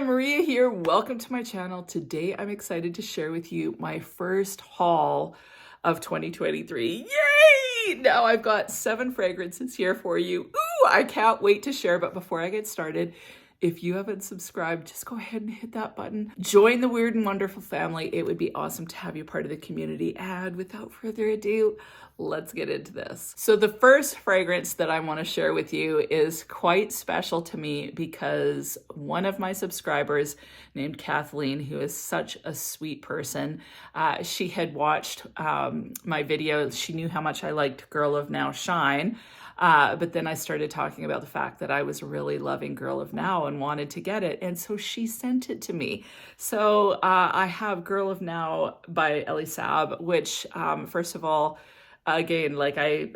Maria here. Welcome to my channel. Today I'm excited to share with you my first haul of 2023. Yay! Now I've got 7 fragrances here for you. Ooh, I can't wait to share, but before I get started, if you haven't subscribed, just go ahead and hit that button. Join the Weird and Wonderful family. It would be awesome to have you part of the community. And without further ado, let's get into this. So the first fragrance that I want to share with you is quite special to me because one of my subscribers named Kathleen, who is such a sweet person, she had watched my video. She knew how much I liked Girl of Now Shine. But then I started talking about the fact that I was really loving Girl of Now and wanted to get it. And so she sent it to me. So I have Girl of Now by Elie Saab, which first of all, again, like I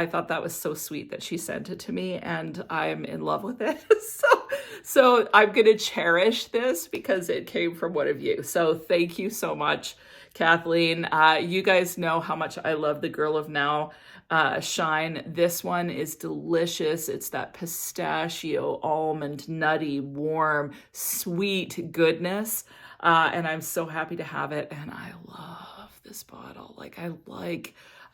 thought that was so sweet that she sent it to me and I'm in love with it. So I'm going to cherish this because it came from one of you. So thank you so much, Kathleen. You guys know how much I love the Girl of Now Shine. This one is delicious. It's that pistachio, almond, nutty, warm, sweet goodness. And I'm so happy to have it. And I love this bottle.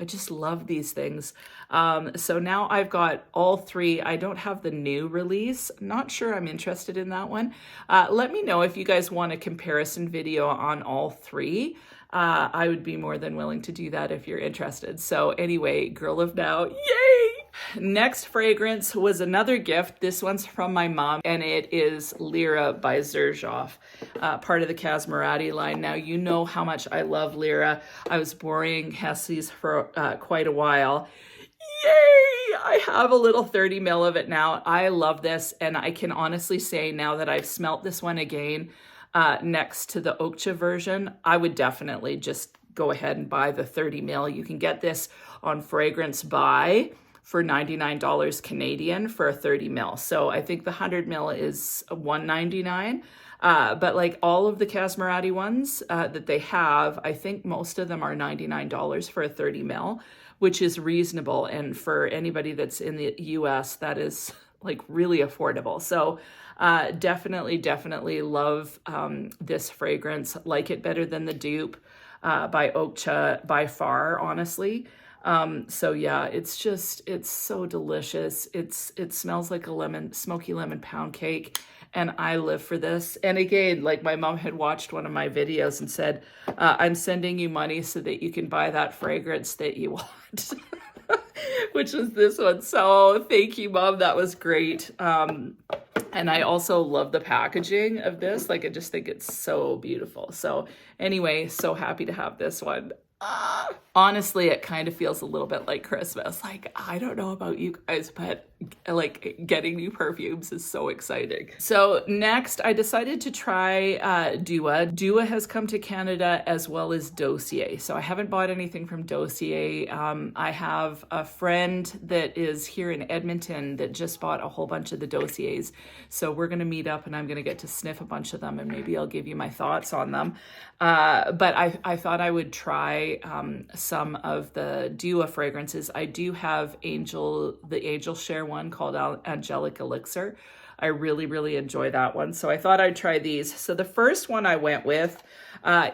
I just love these things. So now I've got all 3. I don't have the new release. Not sure I'm interested in that one. Let me know if you guys want a comparison video on all 3. I would be more than willing to do that if you're interested. So anyway, Girl of Now, yay! Next fragrance was another gift. This one's from my mom, and it is Lira by Xerjoff, part of the Casmerati line. Now, you know how much I love Lira. I was borrowing Hesse's for quite a while. Yay! I have a little 30 ml of it now. I love this, and I can honestly say now that I've smelt this one again, next to the Okja version, I would definitely just go ahead and buy the 30 ml. You can get this on Fragrance Buy for $99 Canadian for a 30 ml. So I think the 100 ml is $199. But like all of the Casmerati ones that they have, I think most of them are $99 for a 30 ml, which is reasonable. And for anybody that's in the US, that is like really affordable. So definitely love this fragrance. Like it better than the dupe by Okja by far, honestly. So yeah, it's so delicious. It smells like a smoky lemon pound cake. And I live for this. And again, like my mom had watched one of my videos and said, I'm sending you money so that you can buy that fragrance that you want. Which was this one. So thank you, Mom. That was great. And I also love the packaging of this. Like, I just think it's so beautiful. So anyway, so happy to have this one. Honestly, it kind of feels a little bit like Christmas. Like, I don't know about you guys, but like getting new perfumes is so exciting. So next, I decided to try Dua. Dua has come to Canada as well as Dossier. So I haven't bought anything from Dossier. I have a friend that is here in Edmonton that just bought a whole bunch of the Dossiers. So we're going to meet up and I'm going to get to sniff a bunch of them and maybe I'll give you my thoughts on them. But I thought I would try some of the Dua fragrances. I do have the Angel Share one called Angelic Elixir. I really enjoy that one. So I thought I'd try these. So the first one I went with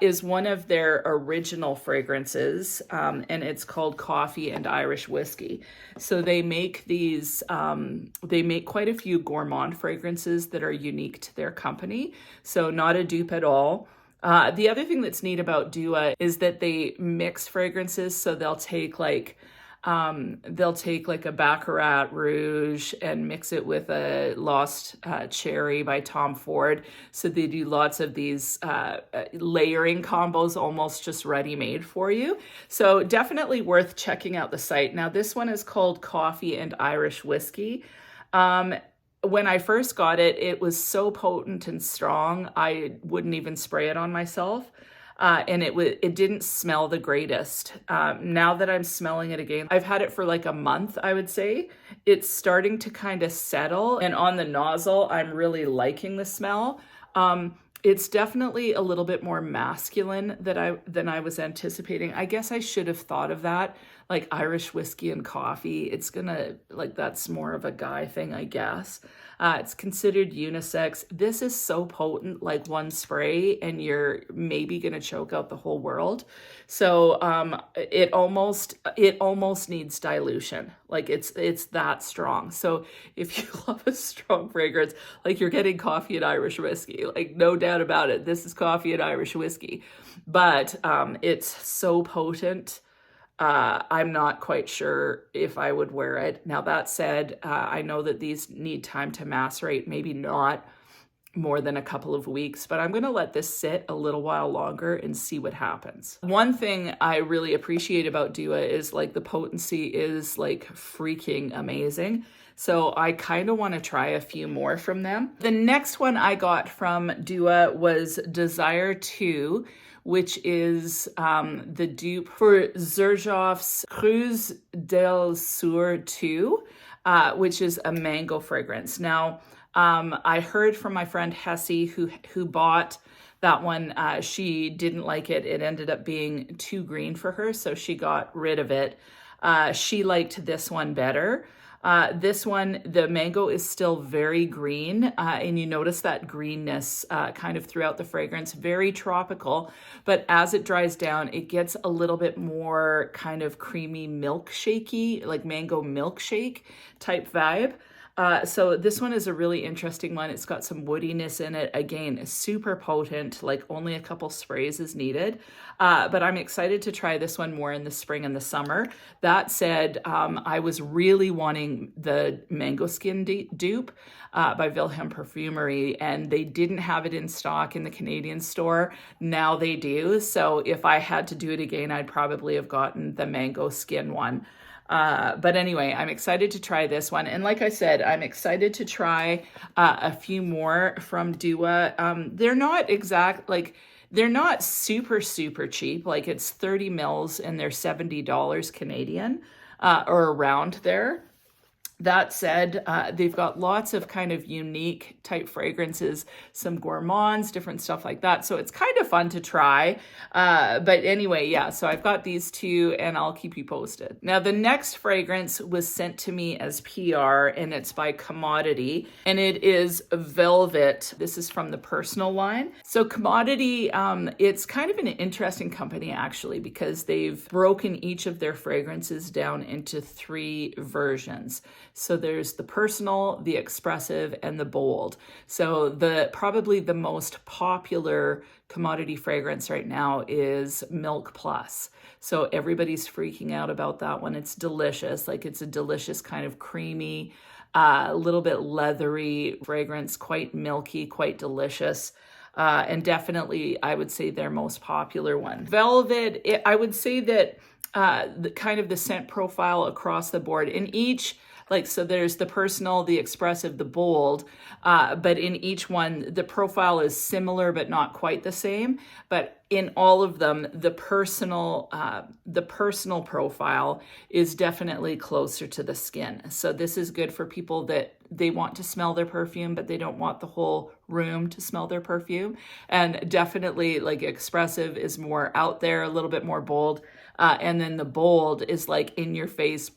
is one of their original fragrances, and it's called Coffee and Irish Whiskey. So they make these, they make quite a few gourmand fragrances that are unique to their company. So not a dupe at all. The other thing that's neat about Dua is that they mix fragrances. So they'll take like a Baccarat Rouge and mix it with a Lost Cherry by Tom Ford. So they do lots of these layering combos, almost just ready-made for you. So definitely worth checking out the site. Now this one is called Coffee and Irish Whiskey. When I first got it, it was so potent and strong, I wouldn't even spray it on myself. And it didn't smell the greatest. Now that I'm smelling it again, I've had it for like a month, I would say. It's starting to kind of settle. And on the nozzle, I'm really liking the smell. It's definitely a little bit more masculine than I was anticipating. I guess I should have thought of that. like Irish whiskey and coffee. It's gonna, like, that's more of a guy thing, I guess. It's considered unisex. This is so potent, like one spray and you're maybe gonna choke out the whole world. So it almost needs dilution. Like it's that strong. So if you love a strong fragrance, like you're getting coffee and Irish whiskey, like no doubt about it, this is coffee and Irish whiskey. But it's so potent. I'm not quite sure if I would wear it. Now that said, I know that these need time to macerate, maybe not more than a couple of weeks, but I'm going to let this sit a little while longer and see what happens. One thing I really appreciate about Dua is like the potency is like freaking amazing. So I kind of want to try a few more from them. The next one I got from Dua was Desire 2, which is the dupe for Xerjoff's Cruz del Sur 2, which is a mango fragrance. Now, I heard from my friend Hessie who bought that one. She didn't like it. It ended up being too green for her, so she got rid of it. She liked this one better. This one, the mango is still very green, and you notice that greenness kind of throughout the fragrance, very tropical, but as it dries down, it gets a little bit more kind of creamy milkshakey, like mango milkshake type vibe. So this one is a really interesting one. It's got some woodiness in it. Again, super potent, like only a couple sprays is needed. But I'm excited to try this one more in the spring and the summer. That said, I was really wanting the Mango Skin dupe by Wilhelm Perfumery, and they didn't have it in stock in the Canadian store. Now they do. So if I had to do it again, I'd probably have gotten the Mango Skin one. But anyway, I'm excited to try this one. And like I said, I'm excited to try a few more from Dua. They're not super, super cheap. Like it's 30 mils and they're $70 Canadian, or around there. That said, they've got lots of kind of unique type fragrances, some gourmands, different stuff like that. So it's kind of fun to try. But anyway, yeah, so I've got these two and I'll keep you posted. Now, the next fragrance was sent to me as PR and it's by Commodity and it is Velvet. This is from the personal line. So Commodity, it's kind of an interesting company actually because they've broken each of their fragrances down into 3 versions. So there's the personal, the expressive, and the bold. So probably the most popular Commodity fragrance right now is Milk Plus. So everybody's freaking out about that one. It's delicious. Like it's a delicious kind of creamy, a little bit leathery fragrance, quite milky, quite delicious. And definitely, I would say their most popular one. Velvet, I would say that the kind of the scent profile across the board in each, like, so there's the personal, the expressive, the bold, but in each one, the profile is similar, but not quite the same. But in all of them, the personal profile is definitely closer to the skin. So this is good for people that they want to smell their perfume, but they don't want the whole room to smell their perfume. And definitely like expressive is more out there, a little bit more bold. And then the bold is like in your face,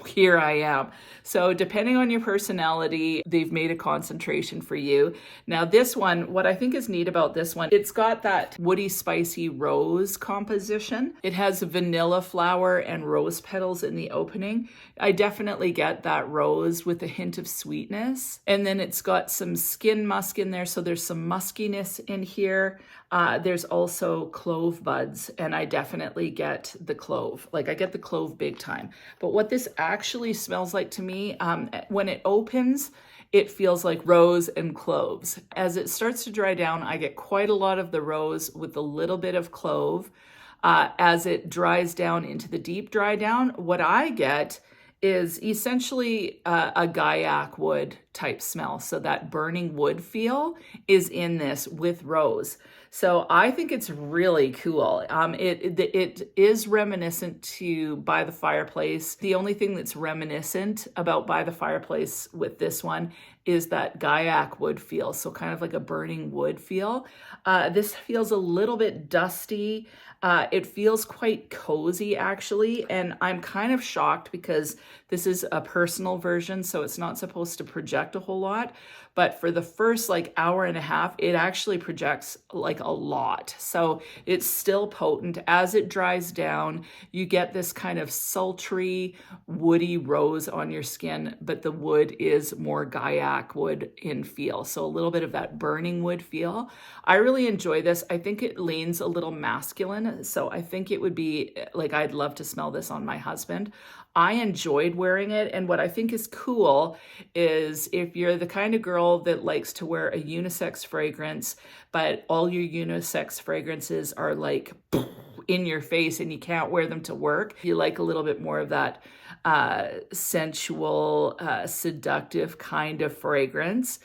here I am. So depending on your personality, they've made a concentration for you. Now this one, what I think is neat about this one, it's got that woody, spicy rose composition. It has vanilla flower and rose petals in the opening. I definitely get that rose with a hint of sweetness. And then it's got some skin musk in there. So there's some muskiness in here. There's also clove buds, and I definitely get the clove. Like I get the clove big time. But what this actually smells like to me, when it opens, it feels like rose and cloves. As it starts to dry down, I get quite a lot of the rose with a little bit of clove. As it dries down into the deep dry down, what I get is essentially a Gaiac wood type smell. So that burning wood feel is in this with rose. So I think it's really cool. It is reminiscent to By the Fireplace. The only thing that's reminiscent about By the Fireplace with this one is that Gaiac wood feel. So kind of like a burning wood feel. This feels a little bit dusty. It feels quite cozy actually. And I'm kind of shocked because this is a personal version, so it's not supposed to project a whole lot. But for the first like hour and a half, it actually projects like a lot. So it's still potent. As it dries down, you get this kind of sultry, woody rose on your skin, but the wood is more Gaiac wood in feel. So a little bit of that burning wood feel. I really enjoy this. I think it leans a little masculine. So I think it would be like, I'd love to smell this on my husband. I enjoyed wearing it. And what I think is cool is if you're the kind of girl that likes to wear a unisex fragrance, but all your unisex fragrances are like in your face and you can't wear them to work, you like a little bit more of that sensual, seductive kind of fragrance.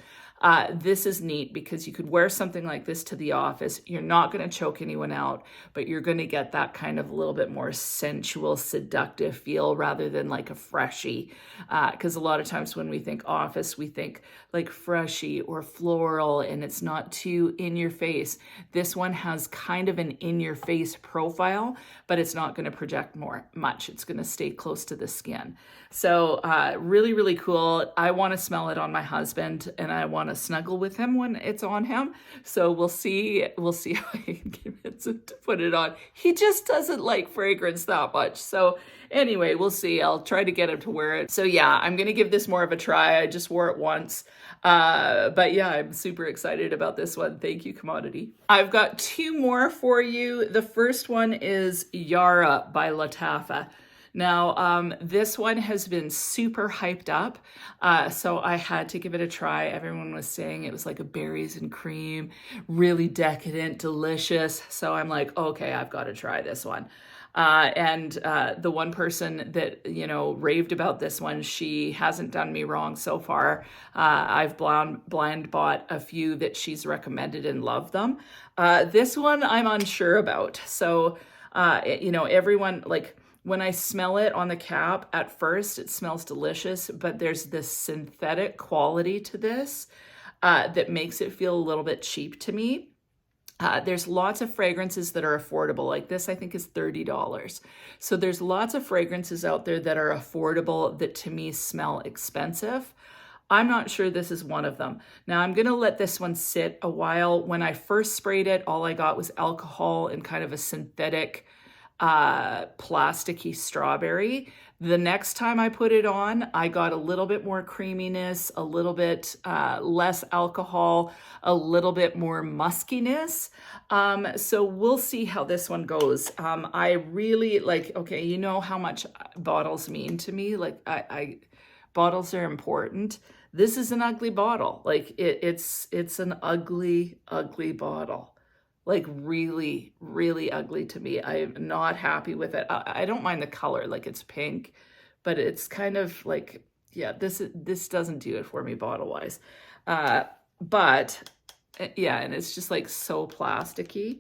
This is neat because you could wear something like this to the office. You're not going to choke anyone out, but you're going to get that kind of a little bit more sensual, seductive feel rather than like a freshie. Because a lot of times when we think office, we think like freshie or floral, and it's not too in your face. This one has kind of an in your face profile, but it's not going to project much. It's going to stay close to the skin. So really, really cool. I want to smell it on my husband, and I want to snuggle with him when it's on him. So we'll see how I can convince him to put it on. He just doesn't like fragrance that much. So anyway, we'll see. I'll try to get him to wear it. So yeah, I'm going to give this more of a try. I just wore it once. But yeah, I'm super excited about this one. Thank you, Commodity. I've got two more for you. The first one is Yara by Lattafa. Now, this one has been super hyped up, so I had to give it a try. Everyone was saying it was like a berries and cream, really decadent, delicious. So I'm like, okay, I've got to try this one. And the one person that, you know, raved about this one, she hasn't done me wrong so far. I've blind bought a few that she's recommended and loved them. This one I'm unsure about. So, you know, everyone, like, when I smell it on the cap, at first it smells delicious, but there's this synthetic quality to this that makes it feel a little bit cheap to me. There's lots of fragrances that are affordable. Like this, I think is $30. So there's lots of fragrances out there that are affordable that to me smell expensive. I'm not sure this is one of them. Now I'm going to let this one sit a while. When I first sprayed it, all I got was alcohol and kind of a synthetic plasticky strawberry. The next time I put it on, I got a little bit more creaminess, a little bit less alcohol, a little bit more muskiness. So we'll see how this one goes. I really like, okay, you know how much bottles mean to me. Like bottles are important. This is an ugly bottle. Like it's an ugly, ugly bottle. Like really, really ugly to me. I'm not happy with it. I don't mind the color, like it's pink, but it's kind of like, yeah, this doesn't do it for me bottle-wise. But yeah, and it's just like so plasticky.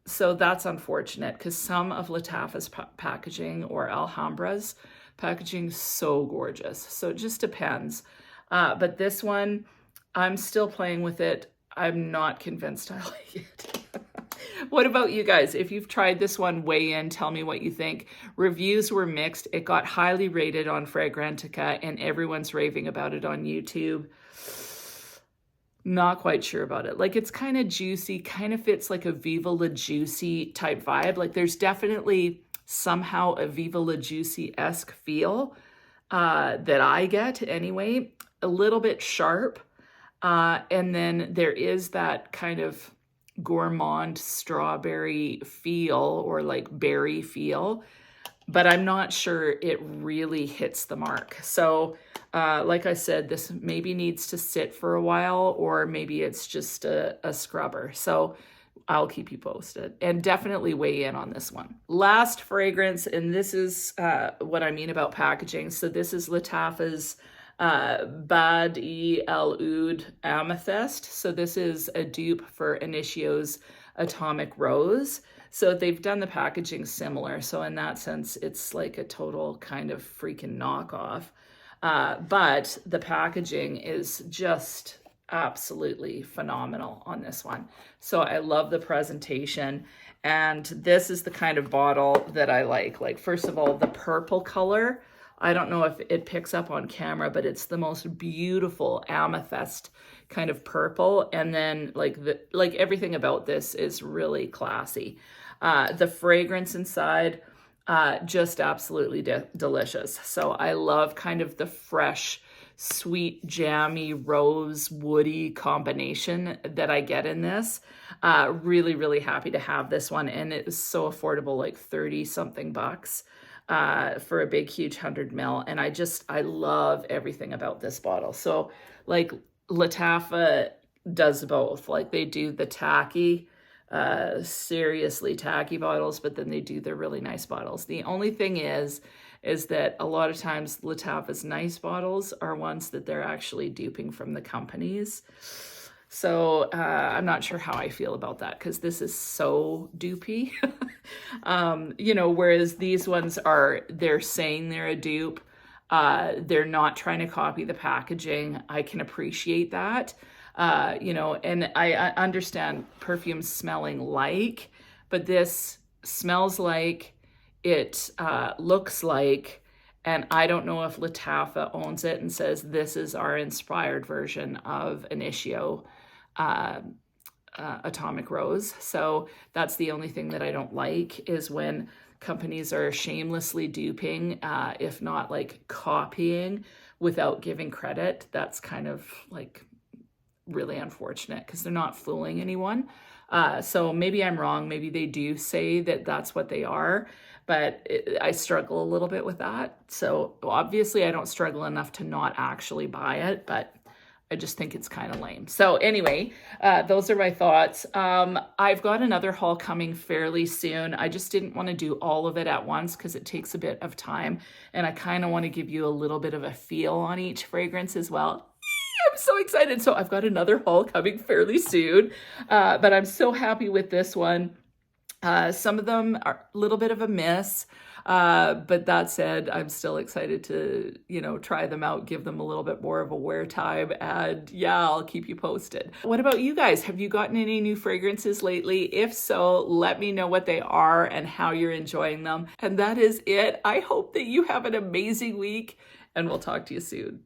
So that's unfortunate because some of Lattafa's packaging or Alhambra's packaging is so gorgeous. So it just depends. But this one, I'm still playing with it. I'm not convinced I like it. What about you guys? If you've tried this one, weigh in, tell me what you think. Reviews were mixed. It got highly rated on Fragrantica and everyone's raving about it on YouTube. Not quite sure about it. Like it's kind of juicy, kind of fits like a Viva La Juicy type vibe. Like there's definitely somehow a Viva La Juicy-esque feel that I get anyway. A little bit sharp. And then there is that kind of gourmand strawberry feel or like berry feel, but I'm not sure it really hits the mark. So like I said, this maybe needs to sit for a while, or maybe it's just a scrubber. So I'll keep you posted and definitely weigh in on this one. Last fragrance, and this is what I mean about packaging. So this is Lattafa's Bad El Oud Amethyst. So this is a dupe for Initio's Atomic Rose. So they've done the packaging similar. So in that sense, it's like a total kind of freaking knockoff. But the packaging is just absolutely phenomenal on this one. So I love the presentation. And this is the kind of bottle that I like. Like, first of all, the purple color. I don't know if it picks up on camera, but it's the most beautiful amethyst kind of purple. And then like everything about this is really classy. The fragrance inside, just absolutely delicious. So I love kind of the fresh, sweet, jammy, rose, woody combination that I get in this. Really, really happy to have this one. And it is so affordable, like 30 something bucks. For a big, huge 100 ml. And I love everything about this bottle. So like Lattafa does both. Like they do the tacky, seriously tacky bottles, but then they do the really nice bottles. The only thing is that a lot of times Lattafa's nice bottles are ones that they're actually duping from the companies. So I'm not sure how I feel about that, because this is so dupey. You know, whereas these ones they're saying they're a dupe. They're not trying to copy the packaging. I can appreciate that. You know, and I understand perfume smelling like, but this smells like, it looks like, and I don't know if Lattafa owns it and says this is our inspired version of Initio Atomic Rose. So that's the only thing that I don't like, is when companies are shamelessly duping, if not like copying without giving credit. That's kind of like really unfortunate, because they're not fooling anyone. So maybe I'm wrong. Maybe they do say that that's what they are, but I struggle a little bit with that. So obviously I don't struggle enough to not actually buy it, but I just think it's kind of lame. So anyway, those are my thoughts. I've got another haul coming fairly soon. I just didn't want to do all of it at once because it takes a bit of time. And I kind of want to give you a little bit of a feel on each fragrance as well. I'm so excited. So I've got another haul coming fairly soon, but I'm so happy with this one. Some of them are a little bit of a miss. But that said, I'm still excited to, you know, try them out, give them a little bit more of a wear time, and yeah, I'll keep you posted. What about you guys? Have you gotten any new fragrances lately? If so, let me know what they are and how you're enjoying them. And that is it. I hope that you have an amazing week, and we'll talk to you soon.